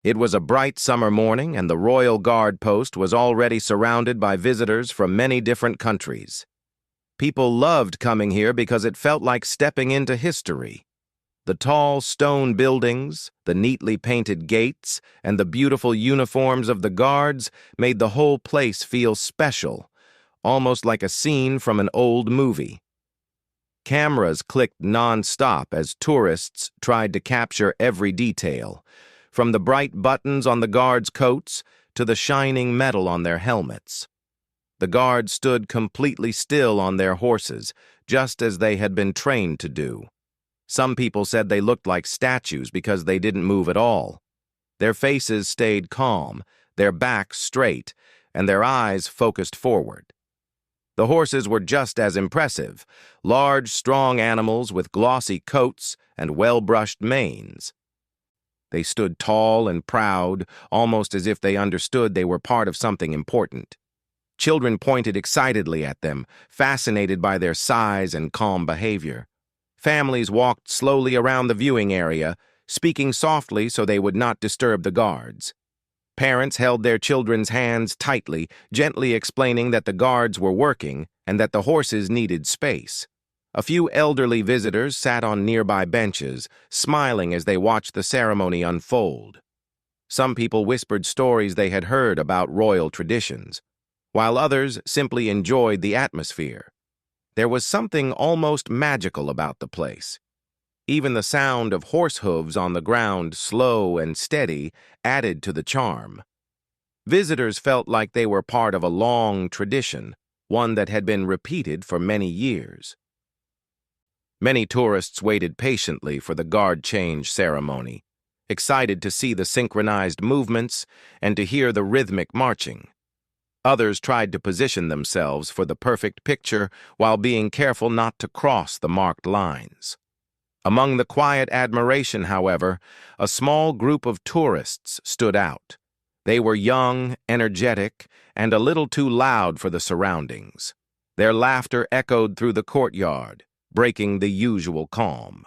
It was a bright summer morning, and the Royal Guard post was already surrounded by visitors from many different countries. People loved coming here because it felt like stepping into history. The tall stone buildings, the neatly painted gates, and the beautiful uniforms of the guards made the whole place feel special, almost like a scene from an old movie. Cameras clicked non-stop as tourists tried to capture every detail, from the bright buttons on the guards' coats to the shining metal on their helmets. The guards stood completely still on their horses, just as they had been trained to do. Some people said they looked like statues because they didn't move at all. Their faces stayed calm, their backs straight, and their eyes focused forward. The horses were just as impressive, large, strong animals with glossy coats and well-brushed manes. They stood tall and proud, almost as if they understood they were part of something important. Children pointed excitedly at them, fascinated by their size and calm behavior. Families walked slowly around the viewing area, speaking softly so they would not disturb the guards. Parents held their children's hands tightly, gently explaining that the guards were working and that the horses needed space. A few elderly visitors sat on nearby benches, smiling as they watched the ceremony unfold. Some people whispered stories they had heard about royal traditions, while others simply enjoyed the atmosphere. There was something almost magical about the place. Even the sound of horse hooves on the ground, slow and steady, added to the charm. Visitors felt like they were part of a long tradition, one that had been repeated for many years. Many tourists waited patiently for the guard change ceremony, excited to see the synchronized movements and to hear the rhythmic marching. Others tried to position themselves for the perfect picture while being careful not to cross the marked lines. Among the quiet admiration, however, a small group of tourists stood out. They were young, energetic, and a little too loud for the surroundings. Their laughter echoed through the courtyard, breaking the usual calm.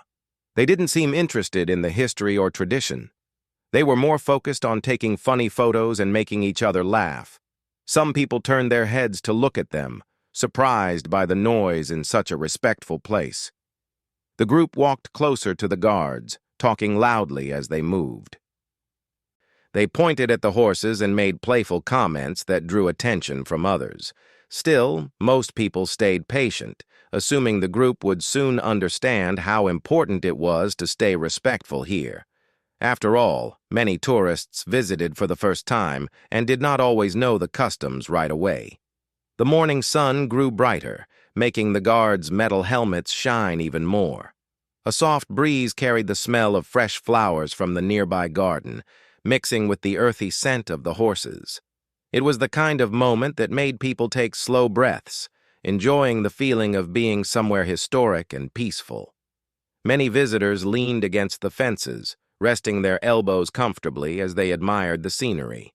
They didn't seem interested in the history or tradition. They were more focused on taking funny photos and making each other laugh. Some people turned their heads to look at them, surprised by the noise in such a respectful place. The group walked closer to the guards, talking loudly as they moved. They pointed at the horses and made playful comments that drew attention from others. Still, most people stayed patient, assuming the group would soon understand how important it was to stay respectful here. After all, many tourists visited for the first time and did not always know the customs right away. The morning sun grew brighter, making the guards' metal helmets shine even more. A soft breeze carried the smell of fresh flowers from the nearby garden, mixing with the earthy scent of the horses. It was the kind of moment that made people take slow breaths, enjoying the feeling of being somewhere historic and peaceful. Many visitors leaned against the fences, resting their elbows comfortably as they admired the scenery.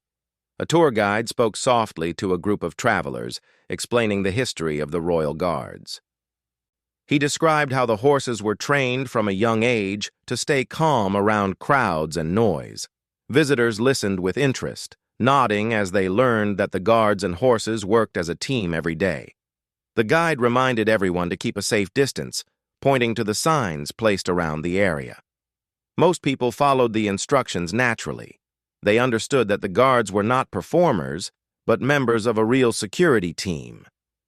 A tour guide spoke softly to a group of travelers, explaining the history of the Royal Guards. He described how the horses were trained from a young age to stay calm around crowds and noise. Visitors listened with interest, nodding as they learned that the guards and horses worked as a team every day. The guide reminded everyone to keep a safe distance, pointing to the signs placed around the area. Most people followed the instructions naturally. They understood that the guards were not performers, but members of a real security team.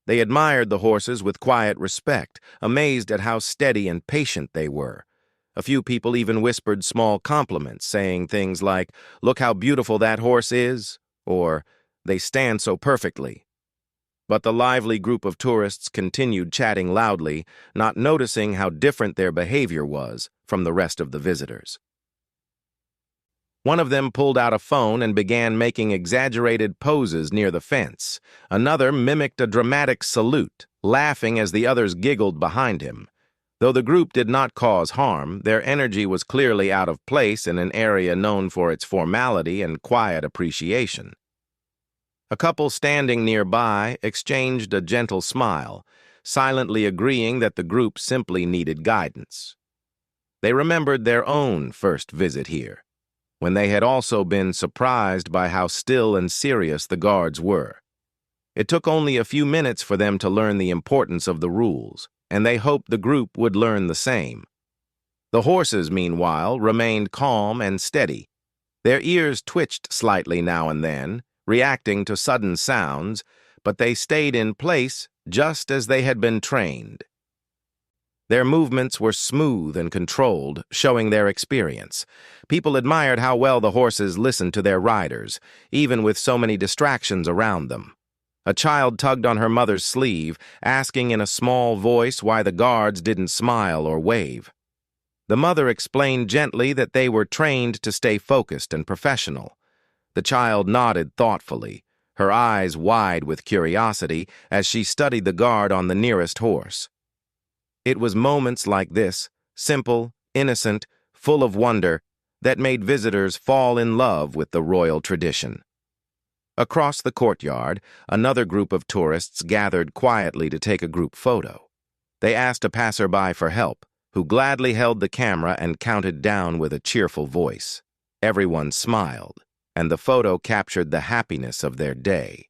They admired the horses with quiet respect, amazed at how steady and patient they were. A few people even whispered small compliments, saying things like, "Look how beautiful that horse is," or "They stand so perfectly." But the lively group of tourists continued chatting loudly, not noticing how different their behavior was from the rest of the visitors. One of them pulled out a phone and began making exaggerated poses near the fence. Another mimicked a dramatic salute, laughing as the others giggled behind him. Though the group did not cause harm, their energy was clearly out of place in an area known for its formality and quiet appreciation. A couple standing nearby exchanged a gentle smile, silently agreeing that the group simply needed guidance. They remembered their own first visit here. when they had also been surprised by how still and serious the guards were. It took only a few minutes for them to learn the importance of the rules, and they hoped the group would learn the same. The horses, meanwhile, remained calm and steady. Their ears twitched slightly now and then, reacting to sudden sounds, but they stayed in place just as they had been trained. Their movements were smooth and controlled, showing their experience. People admired how well the horses listened to their riders, even with so many distractions around them. A child tugged on her mother's sleeve, asking in a small voice why the guards didn't smile or wave. The mother explained gently that they were trained to stay focused and professional. The child nodded thoughtfully, her eyes wide with curiosity as she studied the guard on the nearest horse. It was moments like this, simple, innocent, full of wonder, that made visitors fall in love with the royal tradition. Across the courtyard, another group of tourists gathered quietly to take a group photo. They asked a passerby for help, who gladly held the camera and counted down with a cheerful voice. Everyone smiled, and the photo captured the happiness of their day.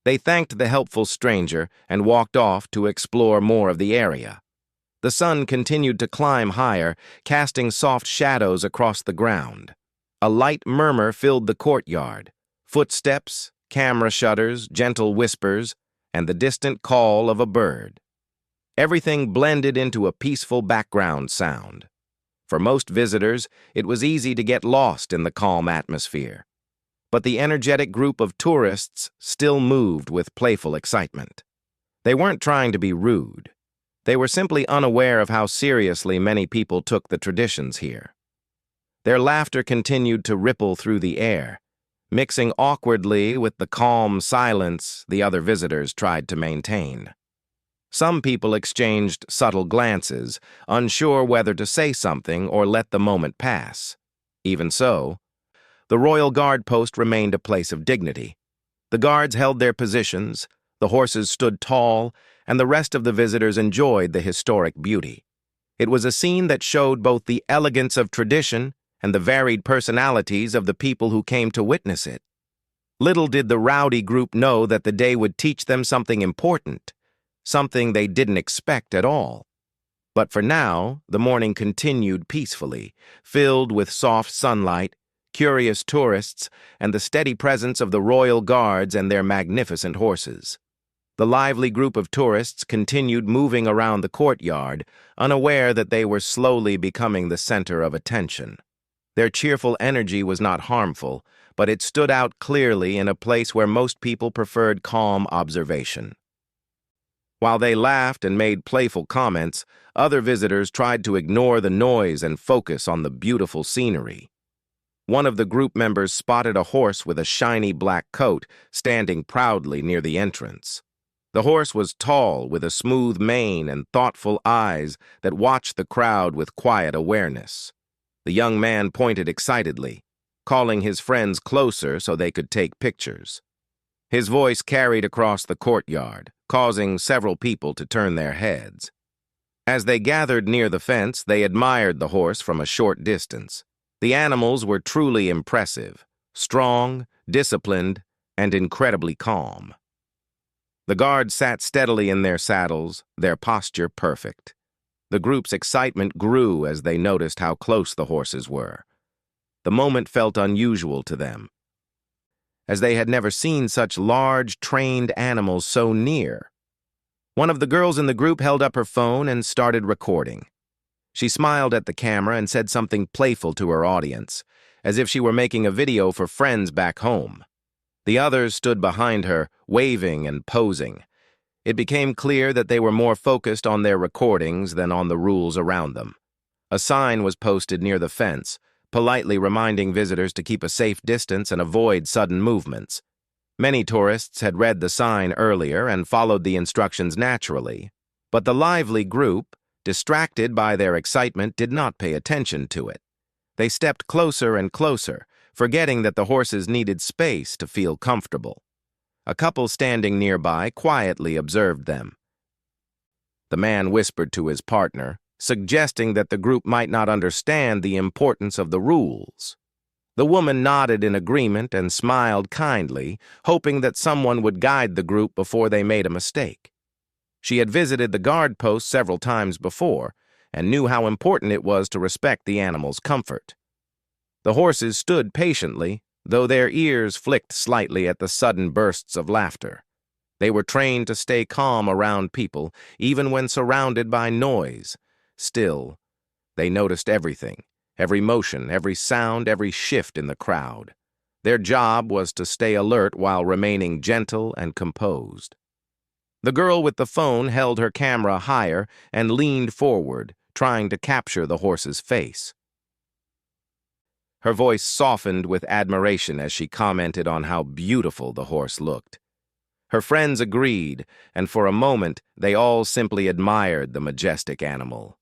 They thanked the helpful stranger and walked off to explore more of the area. The sun continued to climb higher, casting soft shadows across the ground. A light murmur filled the courtyard. Footsteps, camera shutters, gentle whispers, and the distant call of a bird. Everything blended into a peaceful background sound. For most visitors, it was easy to get lost in the calm atmosphere. But the energetic group of tourists still moved with playful excitement. They weren't trying to be rude. They were simply unaware of how seriously many people took the traditions here. Their laughter continued to ripple through the air, mixing awkwardly with the calm silence the other visitors tried to maintain. Some people exchanged subtle glances, unsure whether to say something or let the moment pass. Even so, the Royal Guard post remained a place of dignity. The guards held their positions, the horses stood tall, and the rest of the visitors enjoyed the historic beauty. It was a scene that showed both the elegance of tradition and the varied personalities of the people who came to witness it. Little did the rowdy group know that the day would teach them something important, something they didn't expect at all. But for now, the morning continued peacefully, filled with soft sunlight, curious tourists, and the steady presence of the royal guards and their magnificent horses. The lively group of tourists continued moving around the courtyard, unaware that they were slowly becoming the center of attention. Their cheerful energy was not harmful, but it stood out clearly in a place where most people preferred calm observation. While they laughed and made playful comments, other visitors tried to ignore the noise and focus on the beautiful scenery. One of the group members spotted a horse with a shiny black coat standing proudly near the entrance. The horse was tall, with a smooth mane and thoughtful eyes that watched the crowd with quiet awareness. The young man pointed excitedly, calling his friends closer so they could take pictures. His voice carried across the courtyard, causing several people to turn their heads. As they gathered near the fence, they admired the horse from a short distance. The animals were truly impressive, strong, disciplined, and incredibly calm. The guards sat steadily in their saddles, their posture perfect. The group's excitement grew as they noticed how close the horses were. The moment felt unusual to them, as they had never seen such large, trained animals so near. One of the girls in the group held up her phone and started recording. She smiled at the camera and said something playful to her audience, as if she were making a video for friends back home. The others stood behind her, waving and posing. It became clear that they were more focused on their recordings than on the rules around them. A sign was posted near the fence, politely reminding visitors to keep a safe distance and avoid sudden movements. Many tourists had read the sign earlier and followed the instructions naturally, but the lively group, distracted by their excitement, did not pay attention to it. They stepped closer and closer, forgetting that the horses needed space to feel comfortable. A couple standing nearby quietly observed them. The man whispered to his partner, suggesting that the group might not understand the importance of the rules. The woman nodded in agreement and smiled kindly, hoping that someone would guide the group before they made a mistake. She had visited the guard post several times before and knew how important it was to respect the animals' comfort. The horses stood patiently, though their ears flicked slightly at the sudden bursts of laughter. They were trained to stay calm around people, even when surrounded by noise. Still, they noticed everything. Every motion, every sound, every shift in the crowd. Their job was to stay alert while remaining gentle and composed. The girl with the phone held her camera higher and leaned forward, trying to capture the horse's face. Her voice softened with admiration as she commented on how beautiful the horse looked. Her friends agreed, and for a moment they all simply admired the majestic animal.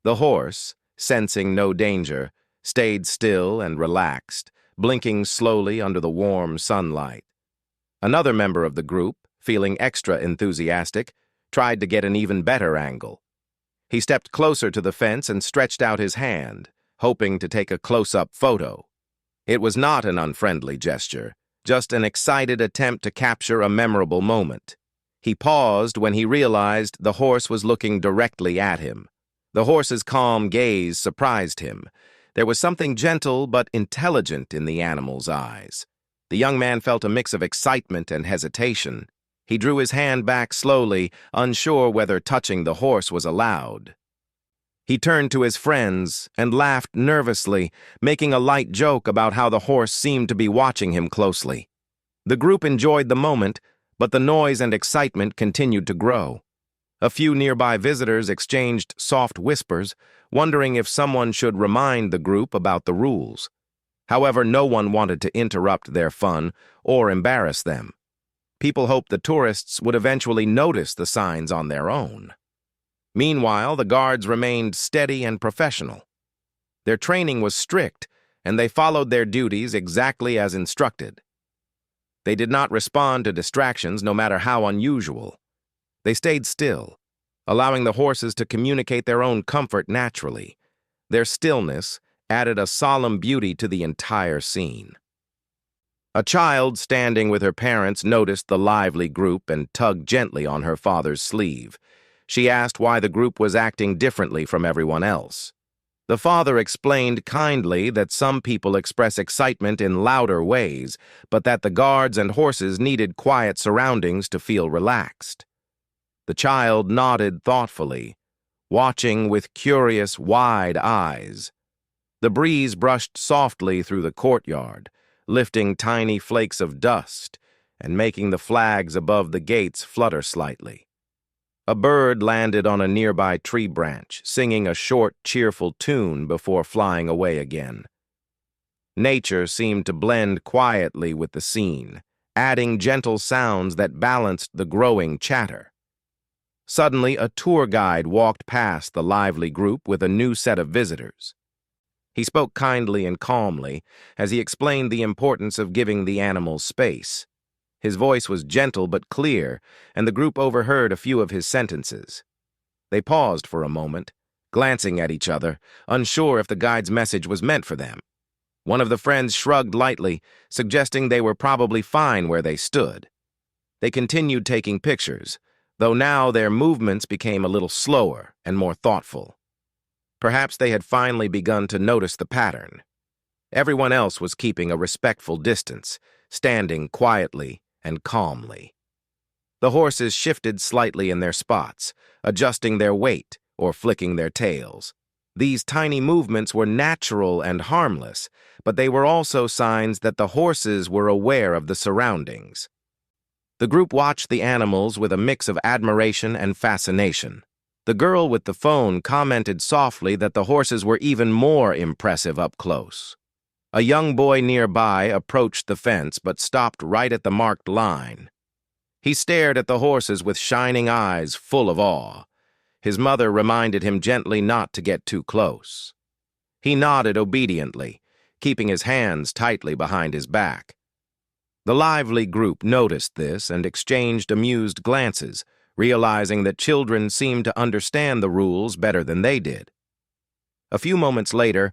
The horse, sensing no danger, stayed still and relaxed, blinking slowly under the warm sunlight. Another member of the group, feeling extra enthusiastic, tried to get an even better angle. He stepped closer to the fence and stretched out his hand, hoping to take a close-up photo. It was not an unfriendly gesture, just an excited attempt to capture a memorable moment. He paused when he realized the horse was looking directly at him. The horse's calm gaze surprised him. There was something gentle but intelligent in the animal's eyes. The young man felt a mix of excitement and hesitation. He drew his hand back slowly, unsure whether touching the horse was allowed. He turned to his friends and laughed nervously, making a light joke about how the horse seemed to be watching him closely. The group enjoyed the moment, but the noise and excitement continued to grow. A few nearby visitors exchanged soft whispers, wondering if someone should remind the group about the rules. However, no one wanted to interrupt their fun or embarrass them. People hoped the tourists would eventually notice the signs on their own. Meanwhile, the guards remained steady and professional. Their training was strict, and they followed their duties exactly as instructed. They did not respond to distractions, no matter how unusual. They stayed still, allowing the horses to communicate their own comfort naturally. Their stillness added a solemn beauty to the entire scene. A child standing with her parents noticed the lively group and tugged gently on her father's sleeve. She asked why the group was acting differently from everyone else. The father explained kindly that some people express excitement in louder ways, but that the guards and horses needed quiet surroundings to feel relaxed. The child nodded thoughtfully, watching with curious, wide eyes. The breeze brushed softly through the courtyard, lifting tiny flakes of dust and making the flags above the gates flutter slightly. A bird landed on a nearby tree branch, singing a short, cheerful tune before flying away again. Nature seemed to blend quietly with the scene, adding gentle sounds that balanced the growing chatter. Suddenly, a tour guide walked past the lively group with a new set of visitors. He spoke kindly and calmly as he explained the importance of giving the animals space. His voice was gentle but clear, and the group overheard a few of his sentences. They paused for a moment, glancing at each other, unsure if the guide's message was meant for them. One of the friends shrugged lightly, suggesting they were probably fine where they stood. They continued taking pictures, though now their movements became a little slower and more thoughtful. Perhaps they had finally begun to notice the pattern. Everyone else was keeping a respectful distance, standing quietly and calmly. The horses shifted slightly in their spots, adjusting their weight or flicking their tails. These tiny movements were natural and harmless, but they were also signs that the horses were aware of the surroundings. The group watched the animals with a mix of admiration and fascination. The girl with the phone commented softly that the horses were even more impressive up close. A young boy nearby approached the fence but stopped right at the marked line. He stared at the horses with shining eyes full of awe. His mother reminded him gently not to get too close. He nodded obediently, keeping his hands tightly behind his back. The lively group noticed this and exchanged amused glances, realizing that children seemed to understand the rules better than they did. A few moments later,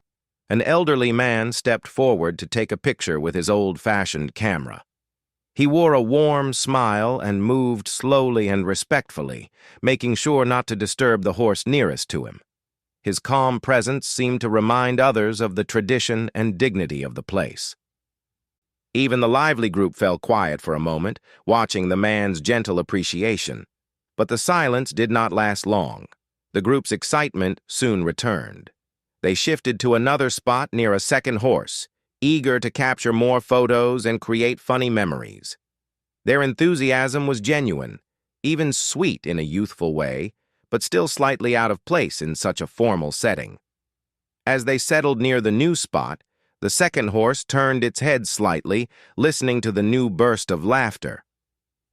an elderly man stepped forward to take a picture with his old-fashioned camera. He wore a warm smile and moved slowly and respectfully, making sure not to disturb the horse nearest to him. His calm presence seemed to remind others of the tradition and dignity of the place. Even the lively group fell quiet for a moment, watching the man's gentle appreciation. But the silence did not last long. The group's excitement soon returned. They shifted to another spot near a second horse, eager to capture more photos and create funny memories. Their enthusiasm was genuine, even sweet in a youthful way, but still slightly out of place in such a formal setting. As they settled near the new spot, the second horse turned its head slightly, listening to the new burst of laughter.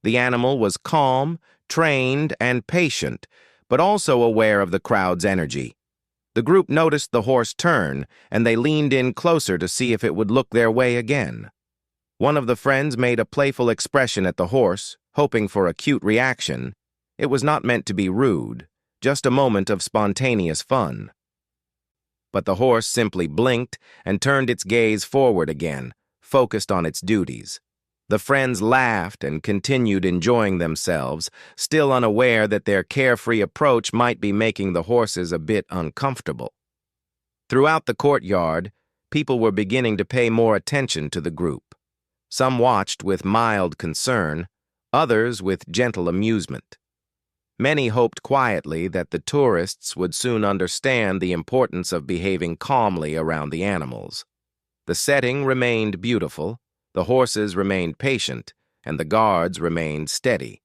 The animal was calm, trained, and patient, but also aware of the crowd's energy. The group noticed the horse turn, and they leaned in closer to see if it would look their way again. One of the friends made a playful expression at the horse, hoping for a cute reaction. It was not meant to be rude, just a moment of spontaneous fun. But the horse simply blinked and turned its gaze forward again, focused on its duties. The friends laughed and continued enjoying themselves, still unaware that their carefree approach might be making the horses a bit uncomfortable. Throughout the courtyard, people were beginning to pay more attention to the group. Some watched with mild concern, others with gentle amusement. Many hoped quietly that the tourists would soon understand the importance of behaving calmly around the animals. The setting remained beautiful, the horses remained patient, and the guards remained steady.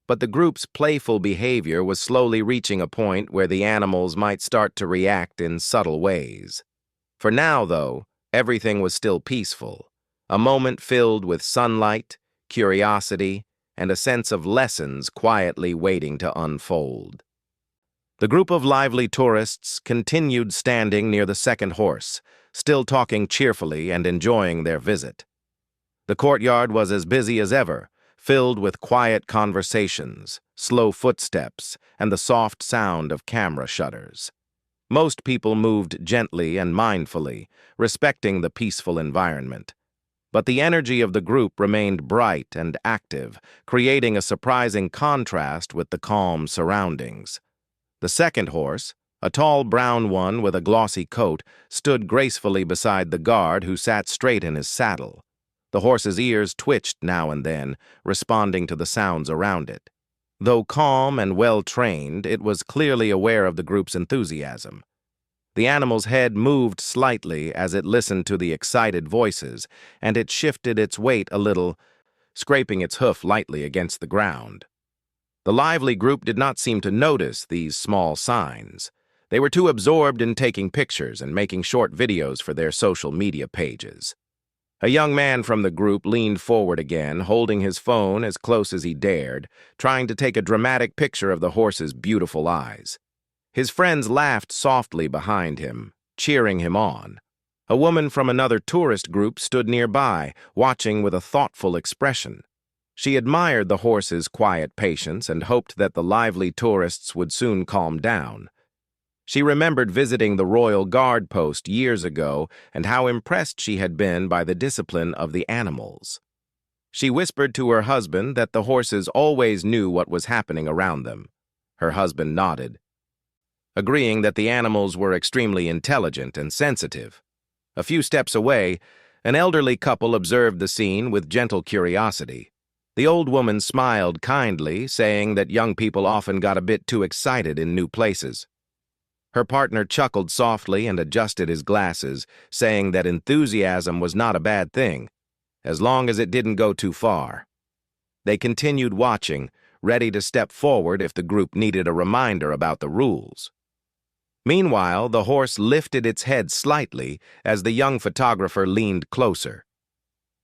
But the group's playful behavior was slowly reaching a point where the animals might start to react in subtle ways. For now, though, everything was still peaceful, a moment filled with sunlight, curiosity, and a sense of lessons quietly waiting to unfold. The group of lively tourists continued standing near the second horse, still talking cheerfully and enjoying their visit. The courtyard was as busy as ever, filled with quiet conversations, slow footsteps, and the soft sound of camera shutters. Most people moved gently and mindfully, respecting the peaceful environment. But the energy of the group remained bright and active, creating a surprising contrast with the calm surroundings. The second horse, a tall brown one with a glossy coat, stood gracefully beside the guard who sat straight in his saddle. The horse's ears twitched now and then, responding to the sounds around it. Though calm and well-trained, it was clearly aware of the group's enthusiasm. The animal's head moved slightly as it listened to the excited voices, and it shifted its weight a little, scraping its hoof lightly against the ground. The lively group did not seem to notice these small signs. They were too absorbed in taking pictures and making short videos for their social media pages. A young man from the group leaned forward again, holding his phone as close as he dared, trying to take a dramatic picture of the horse's beautiful eyes. His friends laughed softly behind him, cheering him on. A woman from another tourist group stood nearby, watching with a thoughtful expression. She admired the horse's quiet patience and hoped that the lively tourists would soon calm down. She remembered visiting the Royal Guard post years ago and how impressed she had been by the discipline of the animals. She whispered to her husband that the horses always knew what was happening around them. Her husband nodded, agreeing that the animals were extremely intelligent and sensitive. A few steps away, an elderly couple observed the scene with gentle curiosity. The old woman smiled kindly, saying that young people often got a bit too excited in new places. Her partner chuckled softly and adjusted his glasses, saying that enthusiasm was not a bad thing, as long as it didn't go too far. They continued watching, ready to step forward if the group needed a reminder about the rules. Meanwhile, the horse lifted its head slightly as the young photographer leaned closer.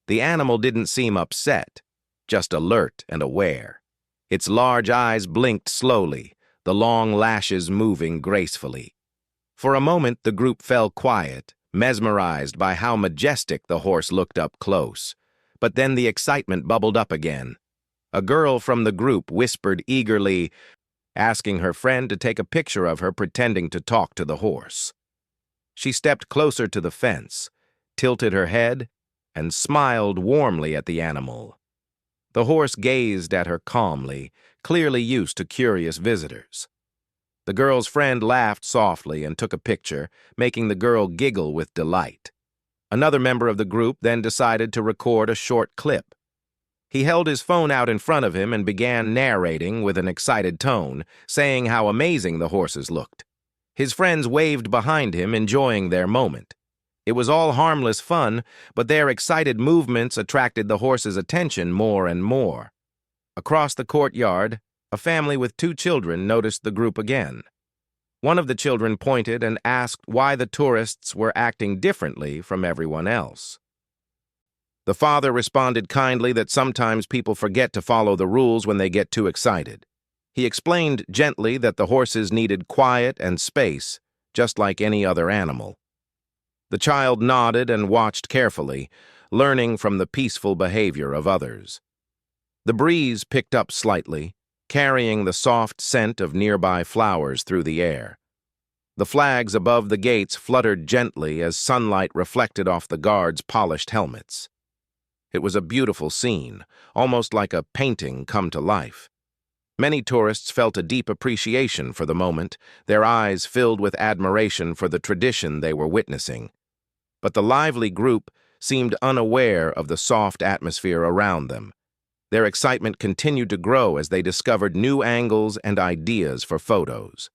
The animal didn't seem upset, just alert and aware. Its large eyes blinked slowly, the long lashes moving gracefully. For a moment, the group fell quiet, mesmerized by how majestic the horse looked up close. But then the excitement bubbled up again. A girl from the group whispered eagerly, asking her friend to take a picture of her pretending to talk to the horse. She stepped closer to the fence, tilted her head, and smiled warmly at the animal. The horse gazed at her calmly, clearly used to curious visitors. The girl's friend laughed softly and took a picture, making the girl giggle with delight. Another member of the group then decided to record a short clip. He held his phone out in front of him and began narrating with an excited tone, saying how amazing the horses looked. His friends waved behind him, enjoying their moment. It was all harmless fun, but their excited movements attracted the horses' attention more and more. Across the courtyard, a family with 2 children noticed the group again. One of the children pointed and asked why the tourists were acting differently from everyone else. The father responded kindly that sometimes people forget to follow the rules when they get too excited. He explained gently that the horses needed quiet and space, just like any other animal. The child nodded and watched carefully, learning from the peaceful behavior of others. The breeze picked up slightly, carrying the soft scent of nearby flowers through the air. The flags above the gates fluttered gently as sunlight reflected off the guards' polished helmets. It was a beautiful scene, almost like a painting come to life. Many tourists felt a deep appreciation for the moment, their eyes filled with admiration for the tradition they were witnessing. But the lively group seemed unaware of the soft atmosphere around them. Their excitement continued to grow as they discovered new angles and ideas for photos.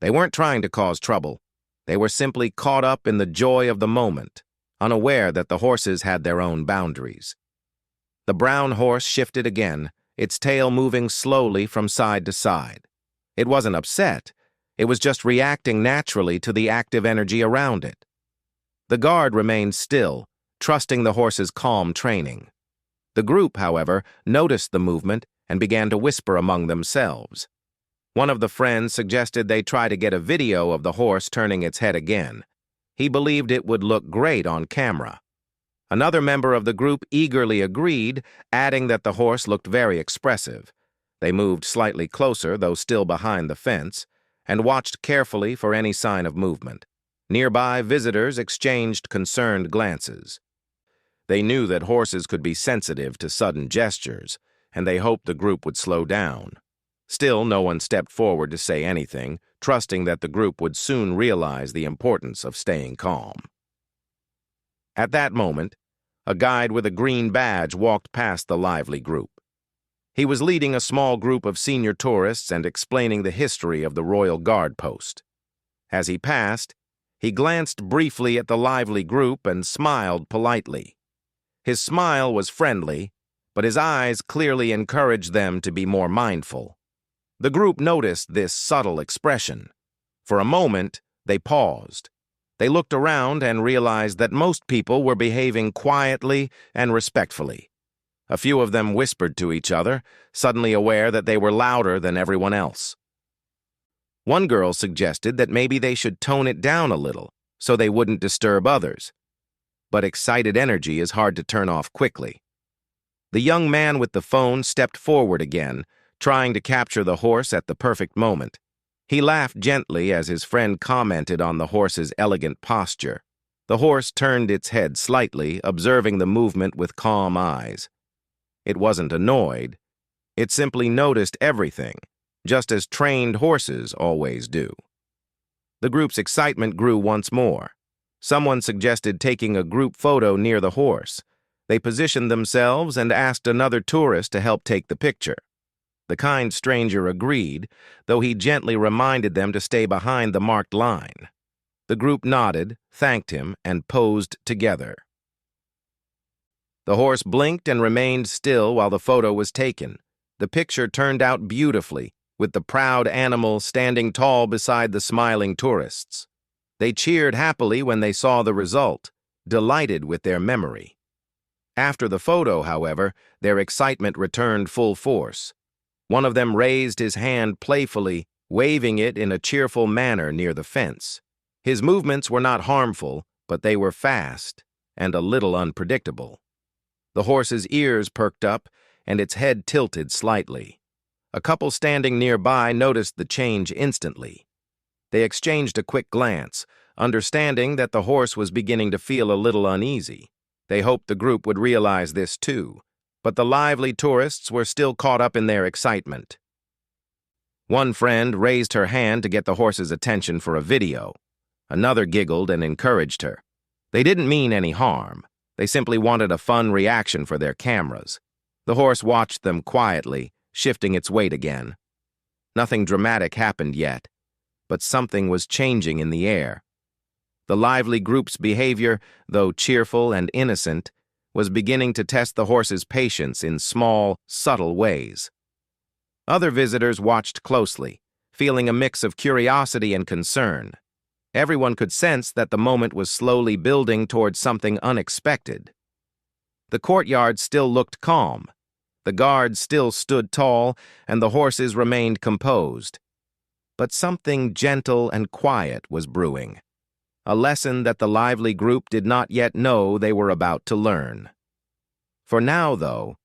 They weren't trying to cause trouble. They were simply caught up in the joy of the moment, unaware that the horses had their own boundaries. The brown horse shifted again, its tail moving slowly from side to side. It wasn't upset. It was just reacting naturally to the active energy around it. The guard remained still, trusting the horse's calm training. The group, however, noticed the movement and began to whisper among themselves. One of the friends suggested they try to get a video of the horse turning its head again. He believed it would look great on camera. Another member of the group eagerly agreed, adding that the horse looked very expressive. They moved slightly closer, though still behind the fence, and watched carefully for any sign of movement. Nearby visitors exchanged concerned glances. They knew that horses could be sensitive to sudden gestures, and they hoped the group would slow down. Still, no one stepped forward to say anything, trusting that the group would soon realize the importance of staying calm. At that moment, a guide with a green badge walked past the lively group. He was leading a small group of senior tourists and explaining the history of the Royal Guard post. As he passed, he glanced briefly at the lively group and smiled politely. His smile was friendly, but his eyes clearly encouraged them to be more mindful. The group noticed this subtle expression. For a moment, they paused. They looked around and realized that most people were behaving quietly and respectfully. A few of them whispered to each other, suddenly aware that they were louder than everyone else. One girl suggested that maybe they should tone it down a little so they wouldn't disturb others. But excited energy is hard to turn off quickly. The young man with the phone stepped forward again, trying to capture the horse at the perfect moment. He laughed gently as his friend commented on the horse's elegant posture. The horse turned its head slightly, observing the movement with calm eyes. It wasn't annoyed. It simply noticed everything, just as trained horses always do. The group's excitement grew once more. Someone suggested taking a group photo near the horse. They positioned themselves and asked another tourist to help take the picture. The kind stranger agreed, though he gently reminded them to stay behind the marked line. The group nodded, thanked him, and posed together. The horse blinked and remained still while the photo was taken. The picture turned out beautifully, with the proud animal standing tall beside the smiling tourists. They cheered happily when they saw the result, delighted with their memory. After the photo, however, their excitement returned full force. One of them raised his hand playfully, waving it in a cheerful manner near the fence. His movements were not harmful, but they were fast and a little unpredictable. The horse's ears perked up, and its head tilted slightly. A couple standing nearby noticed the change instantly. They exchanged a quick glance, understanding that the horse was beginning to feel a little uneasy. They hoped the group would realize this too, but the lively tourists were still caught up in their excitement. One friend raised her hand to get the horse's attention for a video. Another giggled and encouraged her. They didn't mean any harm. They simply wanted a fun reaction for their cameras. The horse watched them quietly, shifting its weight again. Nothing dramatic happened yet, but something was changing in the air. The lively group's behavior, though cheerful and innocent, was beginning to test the horse's patience in small, subtle ways. Other visitors watched closely, feeling a mix of curiosity and concern. Everyone could sense that the moment was slowly building towards something unexpected. The courtyard still looked calm. The guards still stood tall, and the horses remained composed. But something gentle and quiet was brewing, a lesson that the lively group did not yet know they were about to learn. For now, though,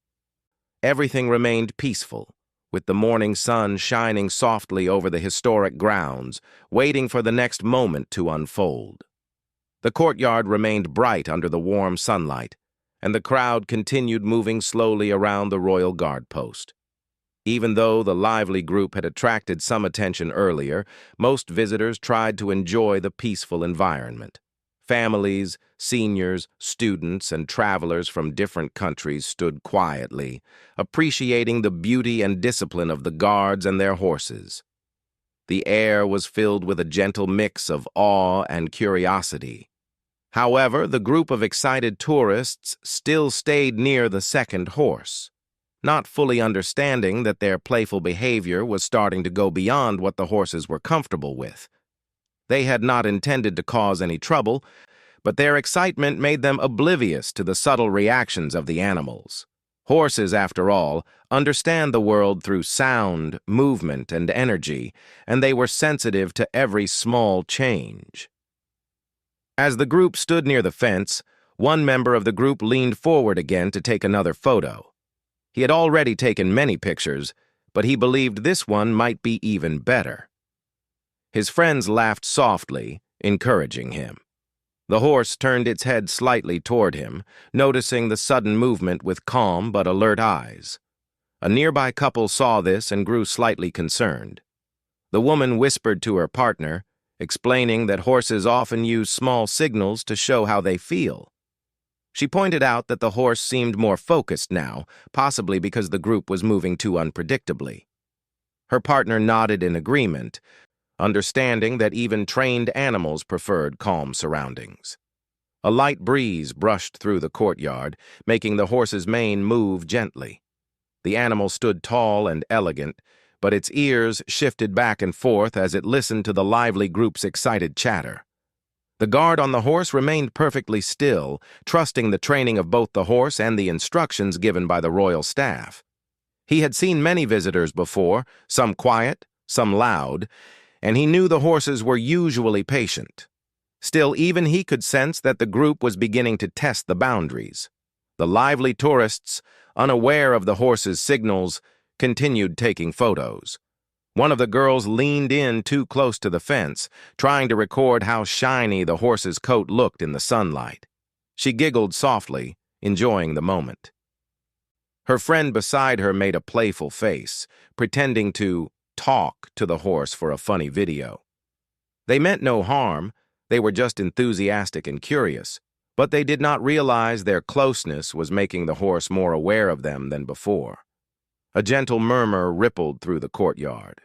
everything remained peaceful, with the morning sun shining softly over the historic grounds, waiting for the next moment to unfold. The courtyard remained bright under the warm sunlight, and the crowd continued moving slowly around the royal guard post. Even though the lively group had attracted some attention earlier, most visitors tried to enjoy the peaceful environment. Families, seniors, students, and travelers from different countries stood quietly, appreciating the beauty and discipline of the guards and their horses. The air was filled with a gentle mix of awe and curiosity. However, the group of excited tourists still stayed near the second horse, not fully understanding that their playful behavior was starting to go beyond what the horses were comfortable with. They had not intended to cause any trouble, but their excitement made them oblivious to the subtle reactions of the animals. Horses, after all, understand the world through sound, movement, and energy, and they were sensitive to every small change. As the group stood near the fence, one member of the group leaned forward again to take another photo. He had already taken many pictures, but he believed this one might be even better. His friends laughed softly, encouraging him. The horse turned its head slightly toward him, noticing the sudden movement with calm but alert eyes. A nearby couple saw this and grew slightly concerned. The woman whispered to her partner, explaining that horses often use small signals to show how they feel. She pointed out that the horse seemed more focused now, possibly because the group was moving too unpredictably. Her partner nodded in agreement, understanding that even trained animals preferred calm surroundings. A light breeze brushed through the courtyard, making the horse's mane move gently. The animal stood tall and elegant, but its ears shifted back and forth as it listened to the lively group's excited chatter. The guard on the horse remained perfectly still, trusting the training of both the horse and the instructions given by the royal staff. He had seen many visitors before, some quiet, some loud, and he knew the horses were usually patient. Still, even he could sense that the group was beginning to test the boundaries. The lively tourists, unaware of the horses' signals, continued taking photos. One of the girls leaned in too close to the fence, trying to record how shiny the horse's coat looked in the sunlight. She giggled softly, enjoying the moment. Her friend beside her made a playful face, pretending to talk to the horse for a funny video. They meant no harm, they were just enthusiastic and curious, but they did not realize their closeness was making the horse more aware of them than before. A gentle murmur rippled through the courtyard.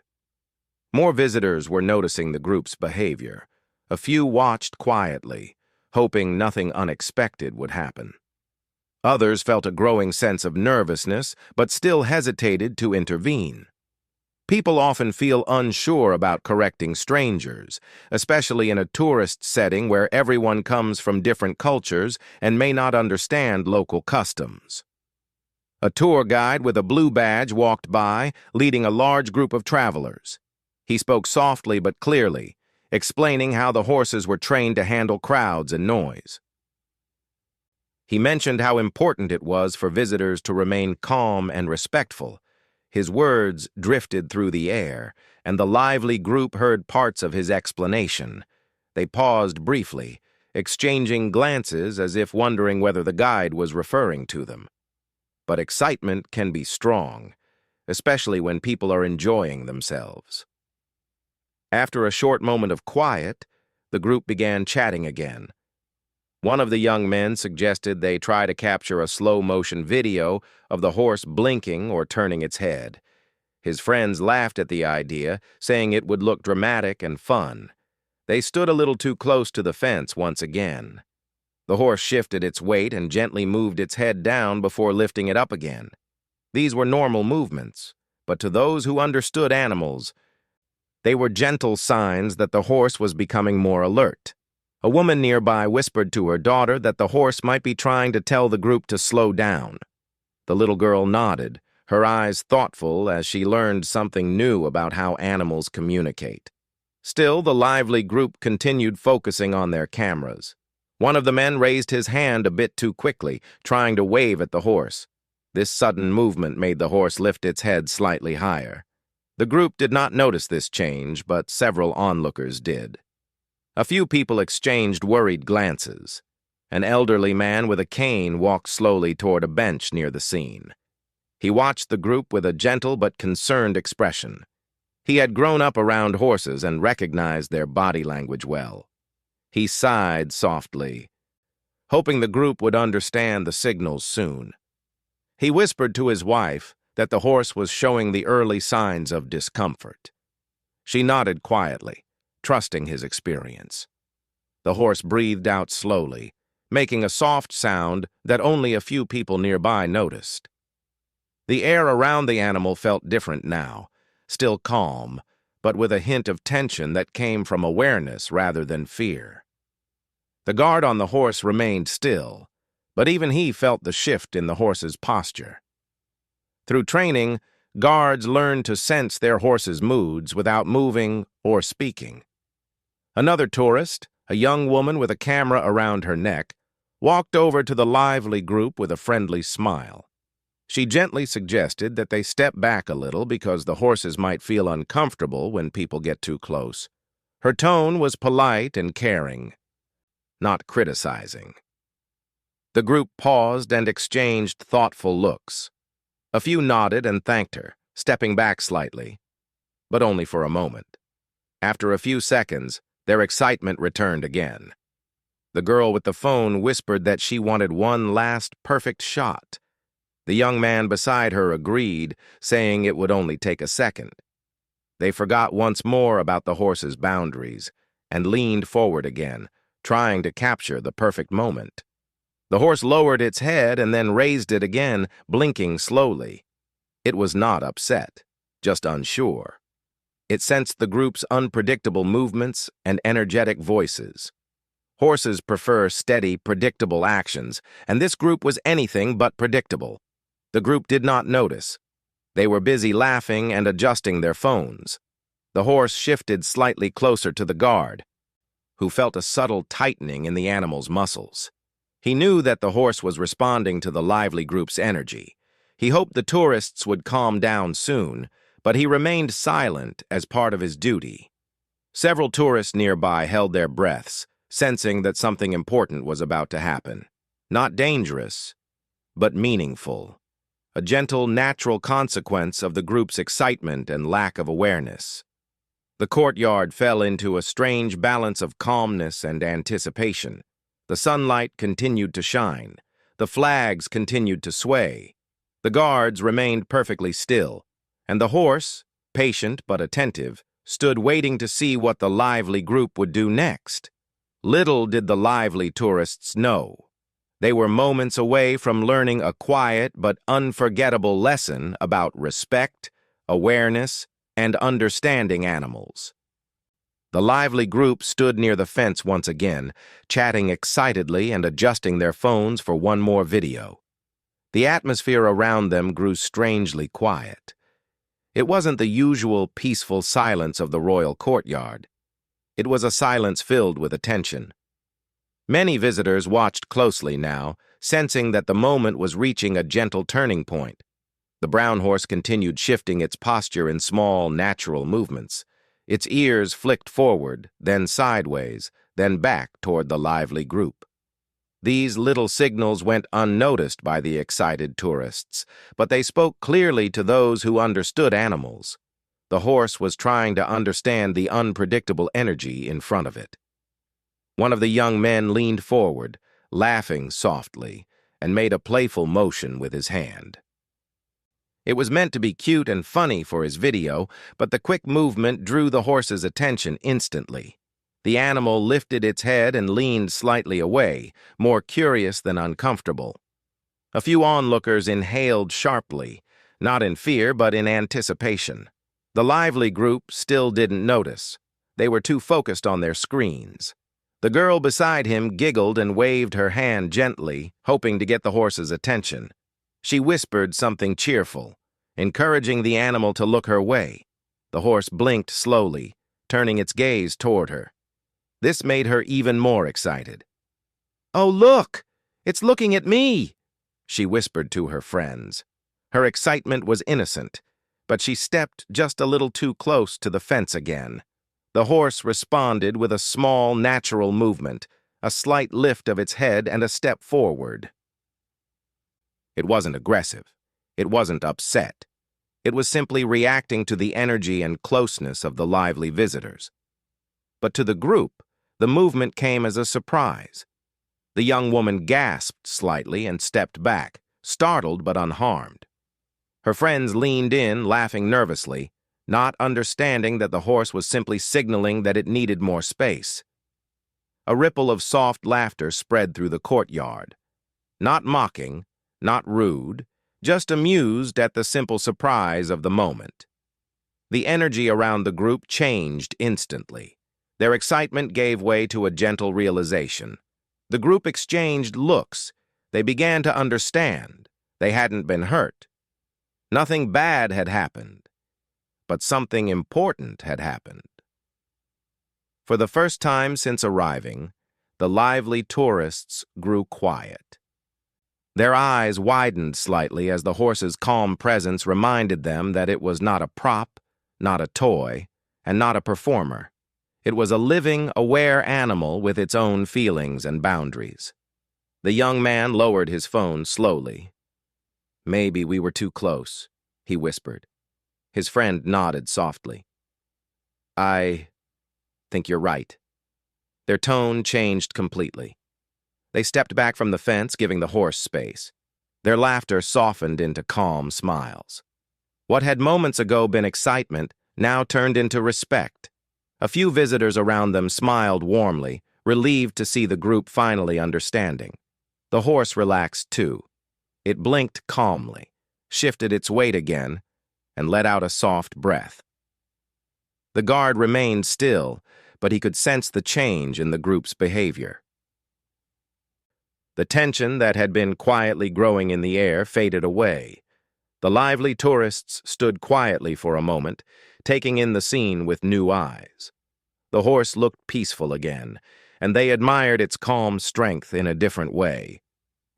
More visitors were noticing the group's behavior. A few watched quietly, hoping nothing unexpected would happen. Others felt a growing sense of nervousness, but still hesitated to intervene. People often feel unsure about correcting strangers, especially in a tourist setting where everyone comes from different cultures and may not understand local customs. A tour guide with a blue badge walked by, leading a large group of travelers. He spoke softly but clearly, explaining how the horses were trained to handle crowds and noise. He mentioned how important it was for visitors to remain calm and respectful. His words drifted through the air, and the lively group heard parts of his explanation. They paused briefly, exchanging glances as if wondering whether the guide was referring to them. But excitement can be strong, especially when people are enjoying themselves. After a short moment of quiet, the group began chatting again. One of the young men suggested they try to capture a slow-motion video of the horse blinking or turning its head. His friends laughed at the idea, saying it would look dramatic and fun. They stood a little too close to the fence once again. The horse shifted its weight and gently moved its head down before lifting it up again. These were normal movements, but to those who understood animals, they were gentle signs that the horse was becoming more alert. A woman nearby whispered to her daughter that the horse might be trying to tell the group to slow down. The little girl nodded, her eyes thoughtful as she learned something new about how animals communicate. Still, the lively group continued focusing on their cameras. One of the men raised his hand a bit too quickly, trying to wave at the horse. This sudden movement made the horse lift its head slightly higher. The group did not notice this change, but several onlookers did. A few people exchanged worried glances. An elderly man with a cane walked slowly toward a bench near the scene. He watched the group with a gentle but concerned expression. He had grown up around horses and recognized their body language well. He sighed softly, hoping the group would understand the signals soon. He whispered to his wife that the horse was showing the early signs of discomfort. She nodded quietly, trusting his experience. The horse breathed out slowly, making a soft sound that only a few people nearby noticed. The air around the animal felt different now, still calm, but with a hint of tension that came from awareness rather than fear. The guard on the horse remained still, but even he felt the shift in the horse's posture. Through training, guards learned to sense their horse's moods without moving or speaking. Another tourist, a young woman with a camera around her neck, walked over to the lively group with a friendly smile. She gently suggested that they step back a little because the horses might feel uncomfortable when people get too close. Her tone was polite and caring, not criticizing. The group paused and exchanged thoughtful looks. A few nodded and thanked her, stepping back slightly, but only for a moment. After a few seconds, their excitement returned again. The girl with the phone whispered that she wanted one last perfect shot. The young man beside her agreed, saying it would only take a second. They forgot once more about the horse's boundaries and leaned forward again, trying to capture the perfect moment. The horse lowered its head and then raised it again, blinking slowly. It was not upset, just unsure. It sensed the group's unpredictable movements and energetic voices. Horses prefer steady, predictable actions, and this group was anything but predictable. The group did not notice. They were busy laughing and adjusting their phones. The horse shifted slightly closer to the guard, who felt a subtle tightening in the animal's muscles. He knew that the horse was responding to the lively group's energy. He hoped the tourists would calm down soon, but he remained silent as part of his duty. Several tourists nearby held their breaths, sensing that something important was about to happen. Not dangerous, but meaningful. A gentle, natural consequence of the group's excitement and lack of awareness. The courtyard fell into a strange balance of calmness and anticipation. The sunlight continued to shine. The flags continued to sway. The guards remained perfectly still, and the horse, patient but attentive, stood waiting to see what the lively group would do next. Little did the lively tourists know. They were moments away from learning a quiet but unforgettable lesson about respect, awareness, and understanding animals. The lively group stood near the fence once again, chatting excitedly and adjusting their phones for one more video. The atmosphere around them grew strangely quiet. It wasn't the usual peaceful silence of the royal courtyard. It was a silence filled with attention. Many visitors watched closely now, sensing that the moment was reaching a gentle turning point. The brown horse continued shifting its posture in small, natural movements. Its ears flicked forward, then sideways, then back toward the lively group. These little signals went unnoticed by the excited tourists, but they spoke clearly to those who understood animals. The horse was trying to understand the unpredictable energy in front of it. One of the young men leaned forward, laughing softly, and made a playful motion with his hand. It was meant to be cute and funny for his video, but the quick movement drew the horse's attention instantly. The animal lifted its head and leaned slightly away, more curious than uncomfortable. A few onlookers inhaled sharply, not in fear but in anticipation. The lively group still didn't notice. They were too focused on their screens. The girl beside him giggled and waved her hand gently, hoping to get the horse's attention. She whispered something cheerful, encouraging the animal to look her way. The horse blinked slowly, turning its gaze toward her. This made her even more excited. "Oh, look! It's looking at me!" she whispered to her friends. Her excitement was innocent, but she stepped just a little too close to the fence again. The horse responded with a small, natural movement, a slight lift of its head and a step forward. It wasn't aggressive. It wasn't upset. It was simply reacting to the energy and closeness of the lively visitors. But to the group, the movement came as a surprise. The young woman gasped slightly and stepped back, startled but unharmed. Her friends leaned in, laughing nervously, not understanding that the horse was simply signaling that it needed more space. A ripple of soft laughter spread through the courtyard. Not mocking, not rude, just amused at the simple surprise of the moment. The energy around the group changed instantly. Their excitement gave way to a gentle realization. The group exchanged looks. They began to understand. They hadn't been hurt. Nothing bad had happened, but something important had happened. For the first time since arriving, the lively tourists grew quiet. Their eyes widened slightly as the horse's calm presence reminded them that it was not a prop, not a toy, and not a performer. It was a living, aware animal with its own feelings and boundaries. The young man lowered his phone slowly. "Maybe we were too close," he whispered. His friend nodded softly. "I think you're right." Their tone changed completely. They stepped back from the fence, giving the horse space. Their laughter softened into calm smiles. What had moments ago been excitement now turned into respect. A few visitors around them smiled warmly, relieved to see the group finally understanding. The horse relaxed too. It blinked calmly, shifted its weight again, and let out a soft breath. The guard remained still, but he could sense the change in the group's behavior. The tension that had been quietly growing in the air faded away. The lively tourists stood quietly for a moment, taking in the scene with new eyes. The horse looked peaceful again, and they admired its calm strength in a different way.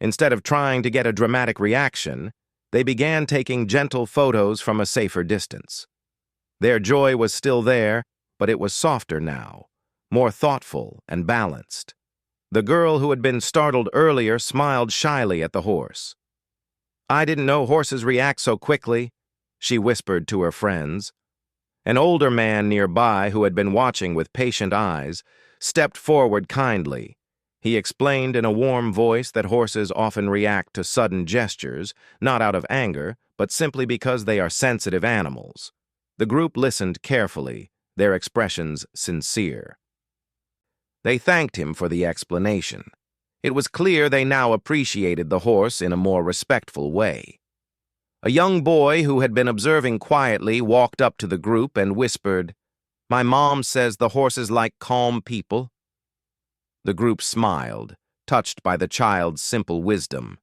Instead of trying to get a dramatic reaction, they began taking gentle photos from a safer distance. Their joy was still there, but it was softer now, more thoughtful and balanced. The girl who had been startled earlier smiled shyly at the horse. "I didn't know horses react so quickly," she whispered to her friends. An older man nearby, who had been watching with patient eyes, stepped forward kindly. He explained in a warm voice that horses often react to sudden gestures, not out of anger, but simply because they are sensitive animals. The group listened carefully, their expressions sincere. They thanked him for the explanation. It was clear they now appreciated the horse in a more respectful way. A young boy who had been observing quietly walked up to the group and whispered, "My mom says the horses like calm people." The group smiled, touched by the child's simple wisdom.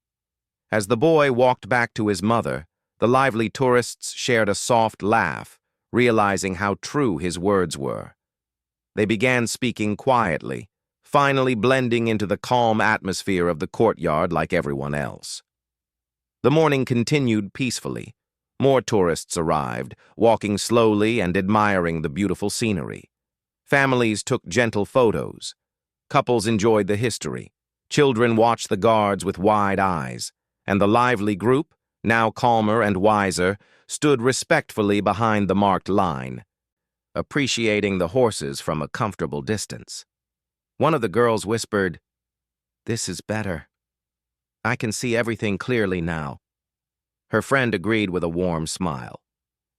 As the boy walked back to his mother, the lively tourists shared a soft laugh, realizing how true his words were. They began speaking quietly, finally blending into the calm atmosphere of the courtyard like everyone else. The morning continued peacefully. More tourists arrived, walking slowly and admiring the beautiful scenery. Families took gentle photos. Couples enjoyed the history. Children watched the guards with wide eyes, and the lively group, now calmer and wiser, stood respectfully behind the marked line, appreciating the horses from a comfortable distance. One of the girls whispered, "This is better. I can see everything clearly now." Her friend agreed with a warm smile.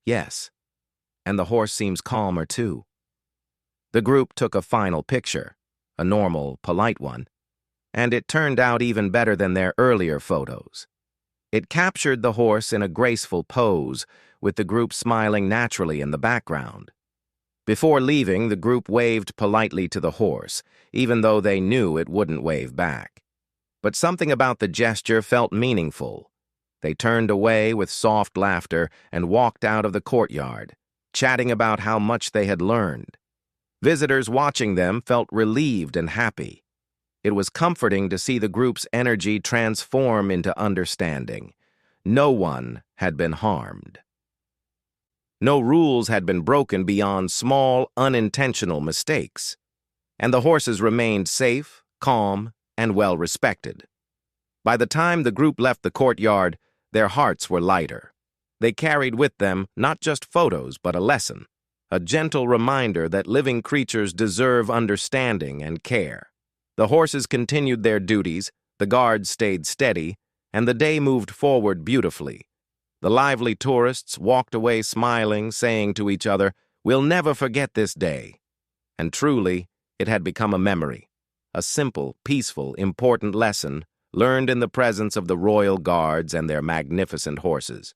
"Yes, and the horse seems calmer too." The group took a final picture, a normal, polite one, and it turned out even better than their earlier photos. It captured the horse in a graceful pose, with the group smiling naturally in the background. Before leaving, the group waved politely to the horse, even though they knew it wouldn't wave back. But something about the gesture felt meaningful. They turned away with soft laughter and walked out of the courtyard, chatting about how much they had learned. Visitors watching them felt relieved and happy. It was comforting to see the group's energy transform into understanding. No one had been harmed. No rules had been broken beyond small, unintentional mistakes, and the horses remained safe, calm, and well-respected. By the time the group left the courtyard, their hearts were lighter. They carried with them not just photos, but a lesson, a gentle reminder that living creatures deserve understanding and care. The horses continued their duties, the guards stayed steady, and the day moved forward beautifully. The lively tourists walked away smiling, saying to each other, "We'll never forget this day." And truly, it had become a memory, a simple, peaceful, important lesson learned in the presence of the royal guards and their magnificent horses.